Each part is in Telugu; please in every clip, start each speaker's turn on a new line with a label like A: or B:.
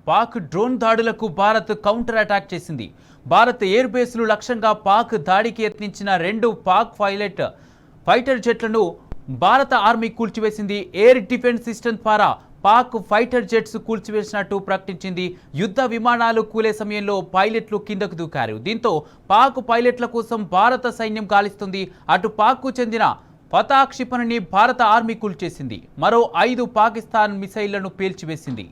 A: పాక్ డ్రోన్ దాడులకు భారత్ కౌంటర్ అటాక్ చేసింది. భారత్ ఎయిర్ బేస్లు లక్ష్యంగా పాక్ దాడికి యత్నించిన 2 పాక్ ఫైటర్ జెట్లను భారత ఆర్మీ కూల్చివేసింది. ఎయిర్ డిఫెన్స్ సిస్టమ్ ద్వారా పాక్ ఫైటర్ జెట్స్ కూల్చివేసినట్టు ప్రకటించింది. యుద్ధ విమానాలు కూలే సమయంలో పైలట్లు కిందకు దూకారు. దీంతో పాక్ పైలట్ల కోసం భారత సైన్యం గాలిస్తుంది. అటు పాక్కు చెందిన ఫతా క్షిపణిని భారత ఆర్మీ కూల్చేసింది. మరో 5 పాకిస్తాన్ మిసైళ్లను పేల్చివేసింది.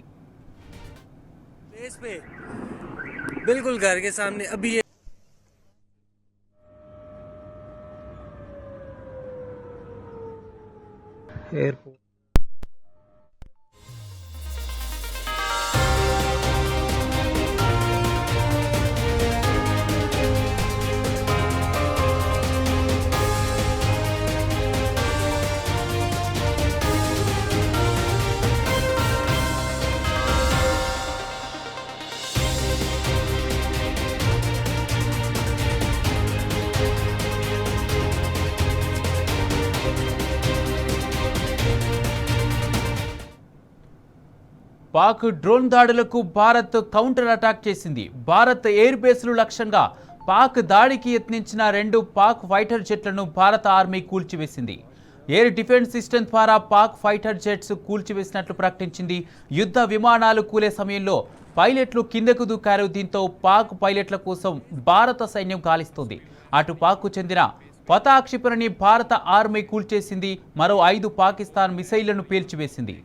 B: बिल्कुल घर के सामने अभी एयरपोर्ट
A: పాక్ డ్రోన్ దాడులకు భారత్ కౌంటర్ అటాక్ చేసింది. భారత్ ఎయిర్ బేస్లు లక్ష్యంగా పాక్ దాడికి యత్నించిన 2 పాక్ ఫైటర్ జెట్లను భారత ఆర్మీ కూల్చివేసింది. ఎయిర్ డిఫెన్స్ సిస్టమ్ ద్వారా పాక్ ఫైటర్ జెట్స్ కూల్చివేసినట్లు ప్రకటించింది. యుద్ధ విమానాలు కూలే సమయంలో పైలట్లు కిందకు దూకారు. దీంతో పాక్ పైలట్ల కోసం భారత సైన్యం గాలిస్తోంది. అటు పాక్కు చెందిన ఫతా క్షిపణిని భారత ఆర్మీ కూల్చేసింది. మరో 5 పాకిస్తాన్ మిసైళ్లను పేల్చివేసింది.